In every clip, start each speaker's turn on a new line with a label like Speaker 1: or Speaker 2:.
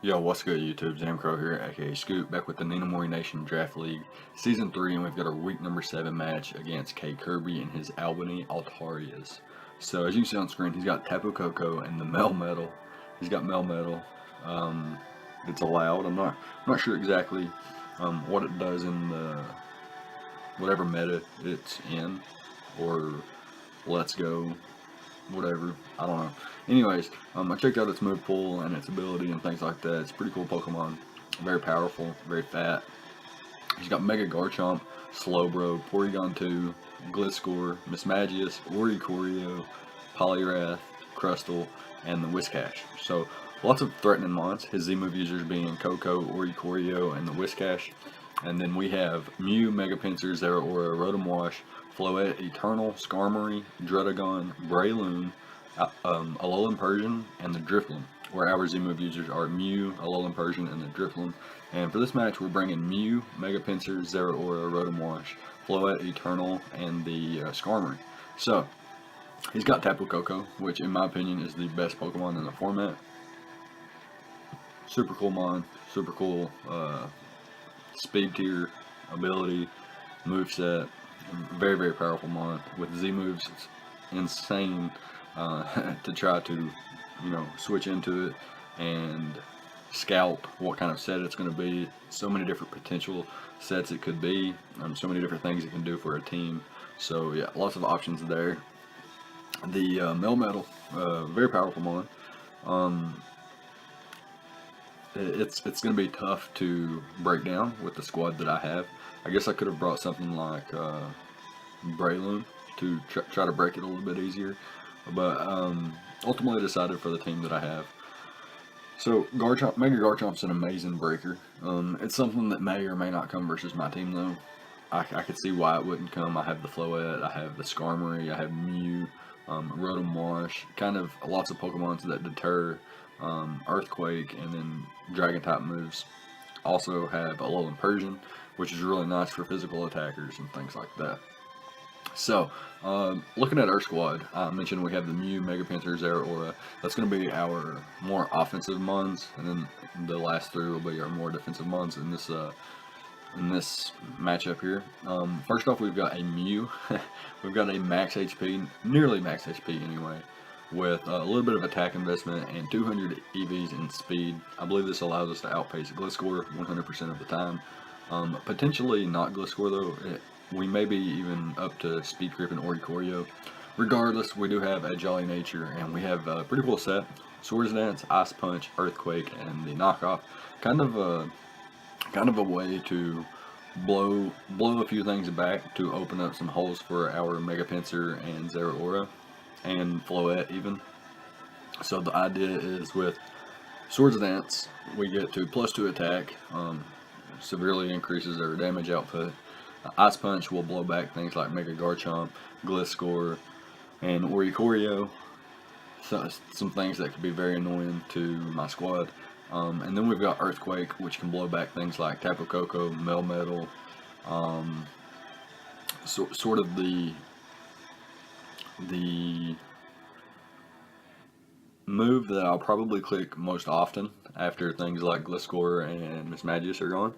Speaker 1: Yo, what's good, YouTube? ZAMCRO here, aka Scoop, back with the Ninamori Nation Draft League Season 3, and we've got our week number 7 match against K. Kirby and his Albany Altarias. So, as you can see on screen, he's got Tapu Koko and the Melmetal. He's got Melmetal. It's allowed. I'm not sure exactly what it does in the whatever meta it's in, or Let's Go, whatever, I don't know. Anyways, I checked out its move pool and its ability and things like that. It's a pretty cool Pokemon, very powerful, very fat. He's got Mega Garchomp, Slowbro, Porygon 2, Gliscor, Mismagius, Oricorio, Poliwrath, Crustle, and the Whiscash. So lots of threatening mons, his Z-move users being Koko, Oricorio, and the Whiscash. And then we have Mew, Mega Pinsir, Zeraora, Rotom Wash, Floette, Eternal, Skarmory, Dredagon, Breloom, Alolan Persian, and the Drifloon, where our Z-move users are Mew, Alolan Persian, and the Drifloon. And for this match, we're bringing Mew, Mega Pinsir, Zeraora, Rotom Wash, Floette, Eternal, and the Skarmory. So, he's got Tapu Koko, which in my opinion is the best Pokemon in the format. Super cool mon, super cool speed tier, ability, moveset. Very, very powerful mon. With Z moves, it's insane to try to, switch into it and scout what kind of set it's going to be. So many different potential sets it could be. So many different things it can do for a team. So yeah, lots of options there. The Melmetal, very powerful mon. It's going to be tough to break down with the squad that I have. I guess I could have brought something like Breloom to try to break it a little bit easier, but ultimately I decided for the team that I have. So Garchomp, Mega Garchomp's an amazing breaker. It's something that may or may not come versus my team though. I could see why it wouldn't come. I have the Floette, I have the Skarmory, I have Mew, Rotom Wash, kind of lots of Pokemons that deter Earthquake, and then Dragon type moves. Also have Alolan Persian, which is really nice for physical attackers and things like that. So, looking at our squad, I mentioned we have the Mew, Mega Pinsir, Zeraora. That's going to be our more offensive mons, and then the last three will be our more defensive mons in this matchup here. First off, we've got a Mew. We've got a max HP, nearly max HP anyway, with a little bit of attack investment and 200 EVs in speed. I believe this allows us to outpace Gliscor 100% of the time. Potentially not Gliscor though. We may be even up to Speed Creep and Oricorio. Regardless, we do have a Jolly Nature, and we have a pretty cool set. Swords Dance, Ice Punch, Earthquake, and the knockoff. Kind of a way to blow a few things back to open up some holes for our Mega Pinsir and Zeraora, and Floette even. So the idea is with Swords Dance, we get to +2 attack, severely increases our damage output. Ice Punch will blow back things like Mega Garchomp, Gliscor, and Oricorio. So, some things that could be very annoying to my squad. And then we've got Earthquake, which can blow back things like Tapu Koko, Melmetal. Sort of the move that I'll probably click most often after things like Gliscor and Mismagius are gone.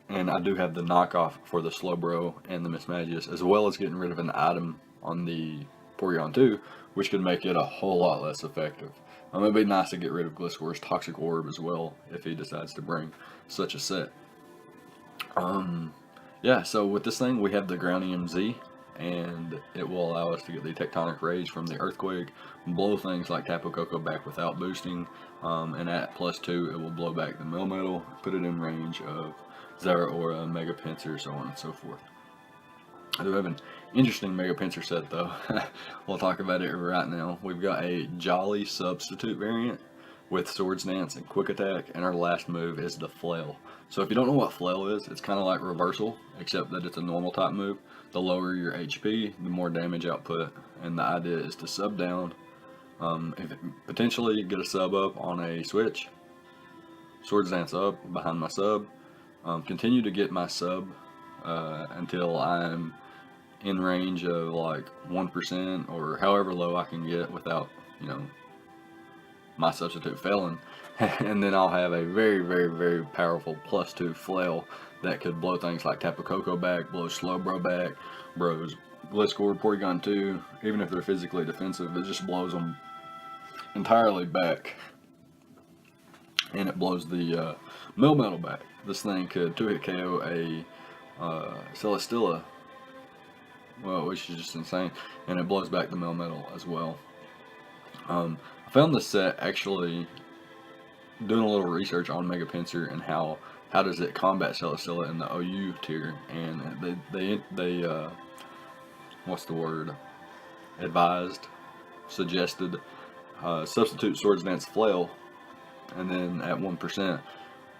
Speaker 1: And I do have the knockoff for the Slowbro and the Mismagius, as well as getting rid of an item on the Porygon 2, which could make it a whole lot less effective. It'd be nice to get rid of Gliscor's Toxic Orb as well, if he decides to bring such a set. Yeah, so with this thing, we have the Ground EMZ, and it will allow us to get the Tectonic Rage from the Earthquake, blow things like Tapu Koko back without boosting, and at +2, it will blow back the Melmetal, put it in range of Zeraora, Mega Pinsir, so on and so forth. I do have an interesting Mega Pinsir set though. We'll talk about it right now. We've got a Jolly substitute variant with Swords Dance and Quick Attack, and our last move is the Flail. So if you don't know what Flail is, it's kind of like Reversal, except that it's a normal type move. The lower your HP, the more damage output, and the idea is to sub down, potentially get a sub up on a switch, Swords Dance up behind my sub, continue to get my sub until I'm in range of like 1% or however low I can get without, my substitute failing, And then I'll have a very, very, very powerful +2 flail that could blow things like Tapu Koko back, blow Slowbro back, blows Gliscor, Porygon 2, even if they're physically defensive, it just blows them entirely back. And it blows the Melmetal back. This thing could 2-hit KO a Celesteela, well, which is just insane, and it blows back the Melmetal as well. I found this set actually doing a little research on Mega Pinsir and how does it combat Celesteela in the OU tier, and they what's the word? Suggested substitute Swords Dance Flail, and then at 1%,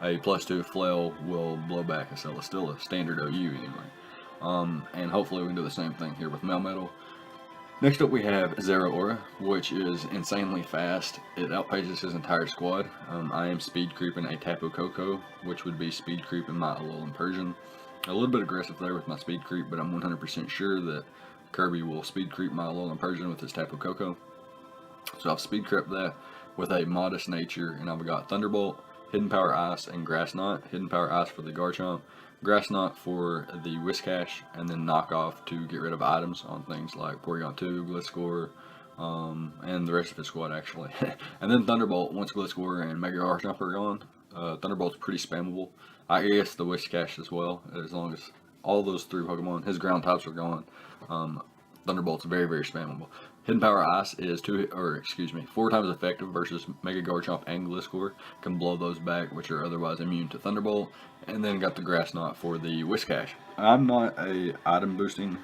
Speaker 1: a +2 Flail will blow back a Celesteela, standard OU anyway. And hopefully we can do the same thing here with Melmetal. Next up we have Zeraora, which is insanely fast. It outpaces his entire squad. I am speed creeping a Tapu Koko, which would be speed creeping my Alolan Persian. A little bit aggressive there with my speed creep, but I'm 100% sure that Kirby will speed creep my Alolan Persian with his Tapu Koko. So I've speed crept that with a modest nature, and I've got Thunderbolt, Hidden Power Ice, and Grass Knot. Hidden Power Ice for the Garchomp, Grass Knot for the Whiscash, and then Knock Off to get rid of items on things like Porygon 2, Gliscor, and the rest of his squad actually. And then Thunderbolt, once Gliscor and Mega Garchomp are gone, Thunderbolt's pretty spammable. I guess the Whiscash as well, as long as all those 3 Pokemon, his ground types are gone. Thunderbolt's very, very spammable. Hidden Power Ice is 4 times effective versus Mega Garchomp and Gliscor. Can blow those back, which are otherwise immune to Thunderbolt. And then got the Grass Knot for the Whiscash. I'm not a item boosting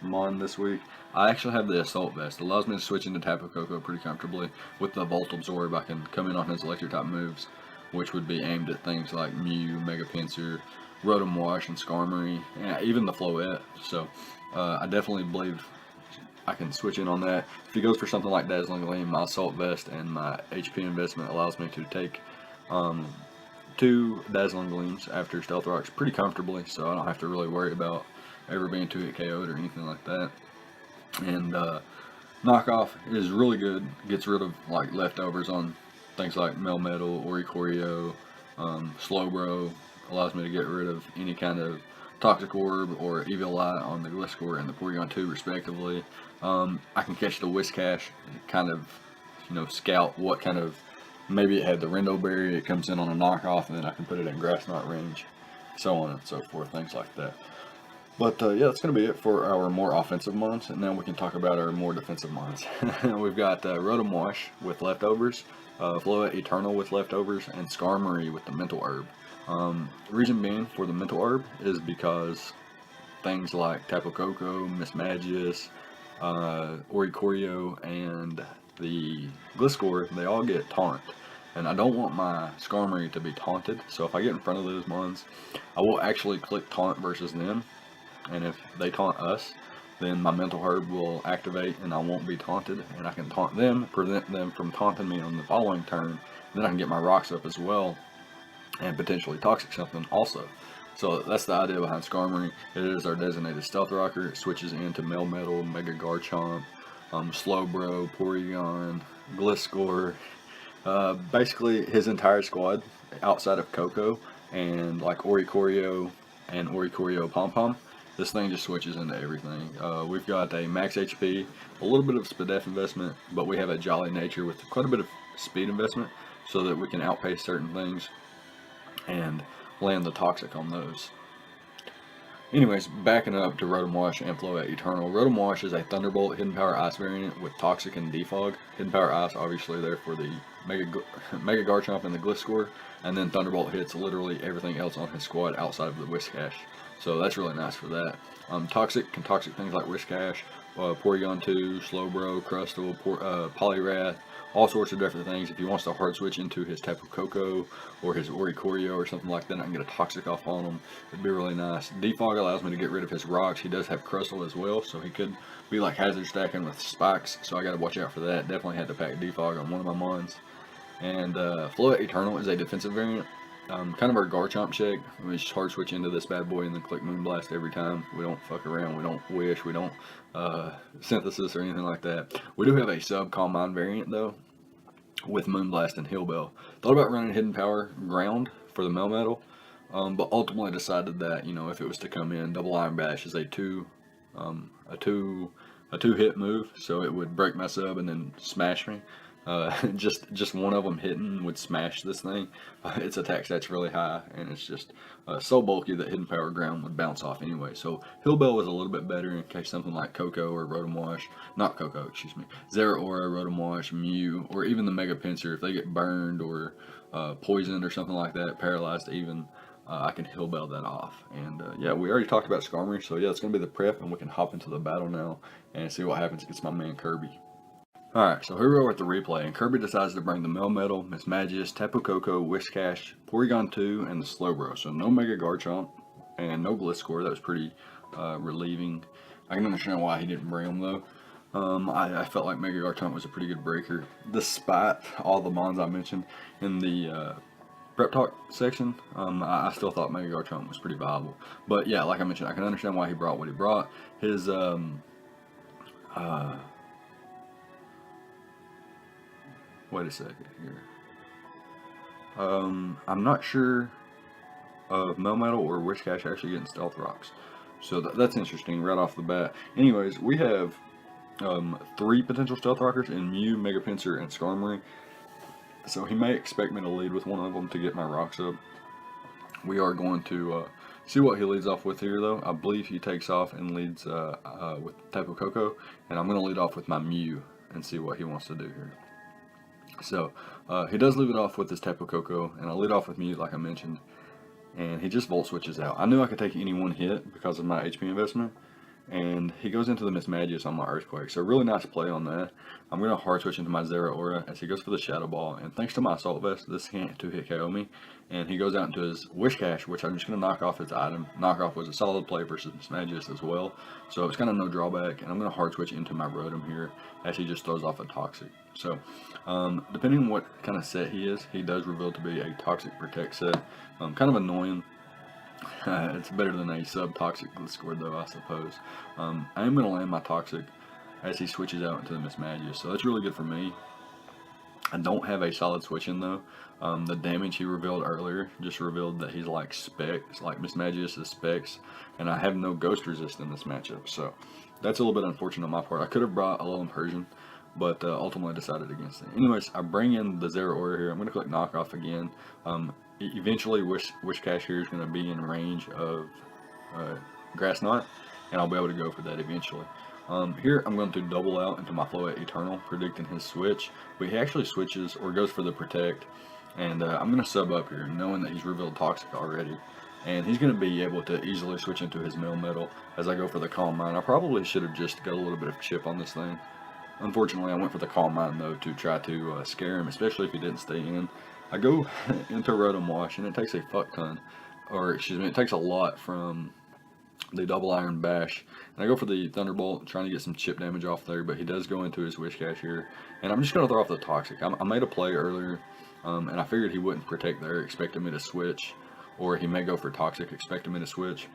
Speaker 1: mon this week. I actually have the Assault Vest. It allows me to switch into Tapu Koko pretty comfortably. With the Volt Absorb, I can come in on his electric type moves, which would be aimed at things like Mew, Mega Pinsir, Rotom Wash, and Skarmory, and even the Floette. So I definitely believe I can switch in on that. If he goes for something like Dazzling Gleam, my Assault Vest and my HP investment allows me to take 2 Dazzling Gleams after Stealth Rocks pretty comfortably, so I don't have to really worry about ever being 2-hit KO'd or anything like that. And Knockoff is really good, gets rid of like leftovers on things like Melmetal, Oricorio, Slowbro, allows me to get rid of any kind of Toxic Orb or Evil Eye on the Gliscor and the Porygon 2 respectively. I can catch the Whiscash, kind of, scout what kind of, maybe it had the Rindo Berry, it comes in on a knockoff, and then I can put it in Grass Knot range, so on and so forth, things like that. But yeah, that's going to be it for our more offensive mons, and now we can talk about our more defensive mons. We've got Rotom Wash with leftovers, Floette Eternal with leftovers, and Skarmory with the Mental Herb. Reason being for the Mental Herb is because things like Tapu Koko, Mismagius, Oricorio, and the Gliscor, they all get taunt. And I don't want my Skarmory to be taunted, so if I get in front of those mons, I will actually click taunt versus them. And if they taunt us, then my Mental Herb will activate and I won't be taunted, and I can taunt them, prevent them from taunting me on the following turn. Then I can get my rocks up as well, and potentially toxic something also. So that's the idea behind Skarmory. It is our designated Stealth Rocker. It switches into Melmetal, Mega Garchomp, Slowbro, Porygon, Gliscor, basically his entire squad outside of Koko and like Oricorio and Oricorio Pom Pom. This thing just switches into everything. We've got a max HP, a little bit of Spadef investment, but we have a Jolly Nature with quite a bit of speed investment so that we can outpace certain things and land the toxic on those. Anyways, backing up to Rotom Wash and Floette Eternal. Rotom Wash is a Thunderbolt Hidden Power Ice variant with Toxic and Defog. Hidden Power Ice obviously there for the Mega Garchomp and the Gliscor, and then Thunderbolt hits literally everything else on his squad outside of the Whiscash. So that's really nice for that. Toxic can toxic things like Whiscash, Porygon 2, Slowbro, Crustle, Poliwrath, all sorts of different things. If he wants to hard switch into his Tapu Koko or his Oricorio or something like that, I can get a toxic off on him. It'd be really nice. Defog allows me to get rid of his rocks. He does have Crustle as well, so he could be like hazard stacking with spikes, so I gotta watch out for that. Definitely had to pack Defog on one of my mons. And Floette Eternal is a defensive variant. Kind of our Garchomp check. We just hard switch into this bad boy and then click Moonblast every time. We don't fuck around. We don't wish. We don't synthesis or anything like that. We do have a sub Calm Mind variant though. with Moonblast and Hillbell. Thought about running Hidden Power Ground for the Melmetal, but ultimately decided that, you know, if it was to come in, Double Iron Bash is a two hit move, so it would break my sub and then smash me. Just one of them hitting would smash this thing. Its attack stat's really high, and it's just so bulky that Hidden Power Ground would bounce off anyway. So Hillbell was a little bit better in case something like Coco or Rotom Wash, not Coco, excuse me, Zeraora, Rotom Wash, Mew, or even the Mega Pinsir, if they get burned or poisoned or something like that, paralyzed even, I can Hillbell that off. And yeah, we already talked about Skarmory, so yeah, it's going to be the prep, and we can hop into the battle now and see what happens against my man Kirby. Alright, so here we are with the replay, and Kirby decides to bring the Melmetal, Mismagius, Tapu Koko, Whiscash, Porygon 2, and the Slowbro. So no Mega Garchomp, and no Gliscor. That was pretty relieving. I can understand why he didn't bring them though. I felt like Mega Garchomp was a pretty good breaker, despite all the mons I mentioned in the Prep Talk section. I still thought Mega Garchomp was pretty viable. But yeah, like I mentioned, I can understand why he brought what he brought. His wait a second here. I'm not sure of Melmetal or Whiscash actually getting Stealth Rocks. So that's interesting right off the bat. Anyways, we have 3 potential Stealth Rockers in Mew, Mega Pinsir, and Skarmory. So he may expect me to lead with one of them to get my rocks up. We are going to see what he leads off with here, though. I believe he takes off and leads with Tapu Koko, and I'm going to lead off with my Mew and see what he wants to do here. So he does leave it off with his Tapu Koko, and I lead off with Mew like I mentioned, and he just Volt Switches out. I knew I could take any one hit because of my HP investment, and he goes into the Mismagius on my Earthquake, so really nice play on that. I'm going to hard switch into my Zeraora as he goes for the Shadow Ball, and thanks to my Assault Vest, this can't 2-hit KO me, and he goes out into his Whiscash, which I'm just going to knock off its item. Knockoff was a solid play versus Mismagius as well, so it's kind of no drawback, and I'm going to hard switch into my Rotom here as he just throws off a Toxic. So, depending on what kind of set he is, he does reveal to be a Toxic Protect set. Kind of annoying. It's better than a sub-Toxic Gliscor though, I suppose. I am going to land my Toxic as he switches out into the Mismagius, so that's really good for me. I don't have a solid switch in though. The damage he revealed earlier just revealed that he's like Specs, like Mismagius is Specs, and I have no Ghost Resist in this matchup, so that's a little bit unfortunate on my part. I could have brought a Alolan Persian, but ultimately I decided against it. Anyways, I bring in the Zeraora here. I'm going to click Knockoff again. Eventually, Whiscash here is going to be in range of Grass Knot, and I'll be able to go for that eventually. Here, I'm going to double out into my Floette Eternal, predicting his switch, but he actually switches or goes for the Protect, and I'm going to sub up here, knowing that he's revealed Toxic already. And he's going to be able to easily switch into his Melmetal as I go for the Calm Mind. I probably should have just got a little bit of chip on this thing. Unfortunately, I went for the Calm Mind though to try to scare him, especially if he didn't stay in. I go into Rotom Wash, and it takes a fuck ton, or excuse me, it takes a lot from the Double Iron Bash. And I go for the Thunderbolt, trying to get some chip damage off there, but he does go into his Whiscash here. And I'm just going to throw off the Toxic. I made a play earlier, and I figured he wouldn't Protect there, expecting me to switch, or he may go for Toxic, expecting me to switch.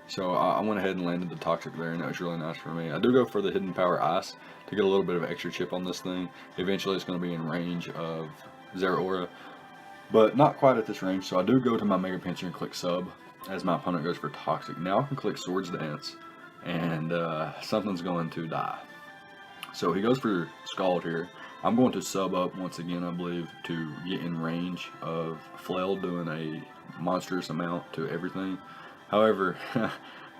Speaker 1: So I went ahead and landed the Toxic there, and that was really nice for me. I do go for the Hidden Power Ice to get a little bit of extra chip on this thing. Eventually it's going to be in range of Zeraora, but not quite at this range, so I do go to my Mega Pinsir and click Sub as my opponent goes for Toxic. Now I can click Swords Dance, and something's going to die. So he goes for Scald here. I'm going to sub up once again, I believe, to get in range of Flail doing a monstrous amount to everything. However,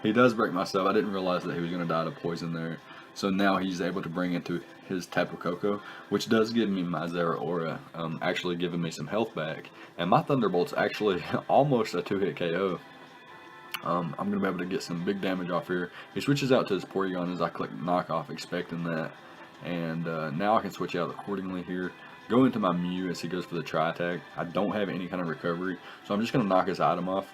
Speaker 1: he does break my sub. I didn't realize that he was going to die to poison there. So now he's able to bring into his Tapu Koko, which does give me my Zeraora, actually giving me some health back. And my Thunderbolt's actually almost a 2-hit KO. I'm going to be able to get some big damage off here. He switches out to his Porygon as I click Knockoff, expecting that. And now I can switch out accordingly here. Go into my Mew as he goes for the Tri-Attack. I don't have any kind of recovery, so I'm just going to knock his item off.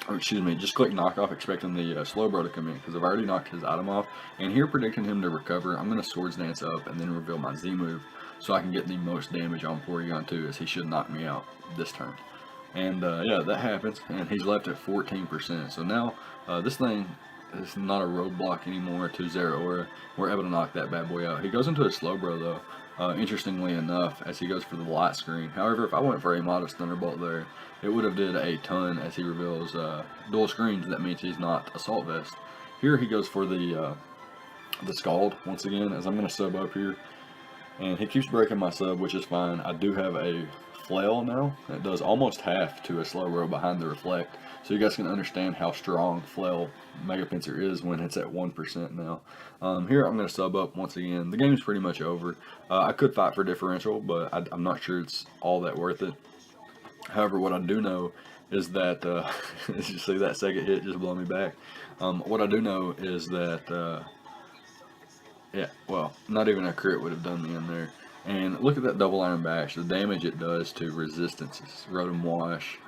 Speaker 1: Or excuse me, just click Knockoff, expecting the Slowbro to come in, because I've already knocked his item off. And here, predicting him to recover, I'm going to Swords Dance up and then reveal my Z move, so I can get the most damage on Porygon 2, as he should knock me out this turn. And yeah, that happens, and he's left at 14%. So now this thing it's not a roadblock anymore to Zeraora. We're able to knock that bad boy out. He goes into a slow bro though. Interestingly enough, as he goes for the light screen. However, if I went for a modest Thunderbolt there, it would have did a ton as he reveals dual screens. That means he's not Assault Vest. Here he goes for the Scald once again, as I'm going to sub up here. And he keeps breaking my sub, which is fine. I do have a Flail now that does almost half to a slow row behind the Reflect. So you guys can understand how strong Flail Mega Pincer is when it's at 1% now. Here I'm going to sub up once again. The game's pretty much over. I could fight for differential, but I'm not sure it's all that worth it. However, what I do know is that, as you see that second hit just blow me back. What I do know is that, yeah, well, not even a crit would have done me in there. And look at that double iron bash, the damage it does to resistances, Rotom Wash,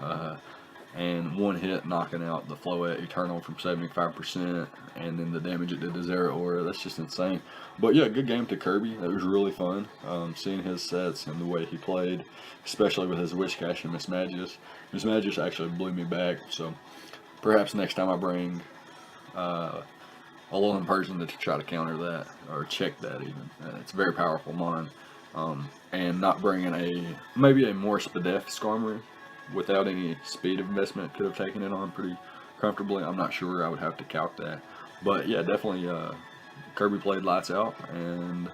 Speaker 1: and one hit knocking out the Floette Eternal from 75%, and then the damage it did to Zeraora. That's just insane. But yeah, good game to Kirby. That was really fun, seeing his sets and the way he played, especially with his Whiscash and Mismagius. Mismagius actually blew me back, so perhaps next time I bring a lone person to try to counter that, or check that even. It's a very powerful mon. And not bringing maybe a more Spadef Skarmory without any speed investment could have taken it on pretty comfortably. I'm not sure, I would have to calc that. But yeah, definitely Kirby played lights out, and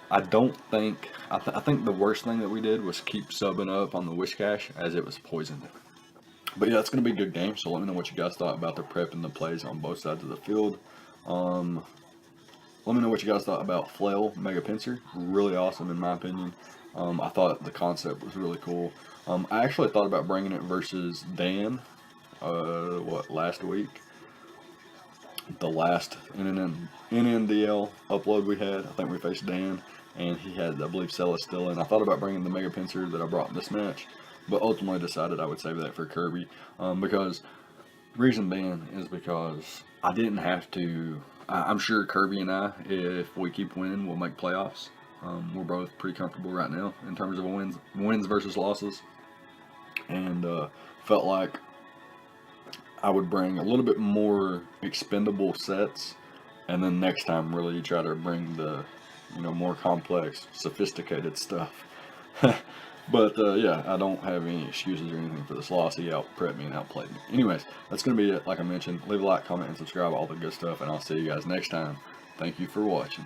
Speaker 1: I don't think, I think the worst thing that we did was keep subbing up on the Whiscash as it was poisoned. But yeah, it's going to be a good game, so let me know what you guys thought about the prep and the plays on both sides of the field. Let me know what you guys thought about Flail Mega Pincer. Really awesome in my opinion. I thought the concept was really cool. I actually thought about bringing it versus Dan, last week? The last NNDL upload we had, I think we faced Dan, and he had, I believe, Celesteela, and I thought about bringing the Mega Pincer that I brought in this match, but ultimately decided I would save that for Kirby, because, reason being is because I didn't have to. I'm sure Kirby and I, if we keep winning, we'll make playoffs. We're both pretty comfortable right now in terms of wins versus losses, and felt like I would bring a little bit more expendable sets, and then next time really try to bring the more complex, sophisticated stuff. But yeah, I don't have any excuses or anything for this loss. He out-prepped me and outplayed me. Anyways, that's going to be it. Like I mentioned, leave a like, comment, and subscribe, all the good stuff, and I'll see you guys next time. Thank you for watching.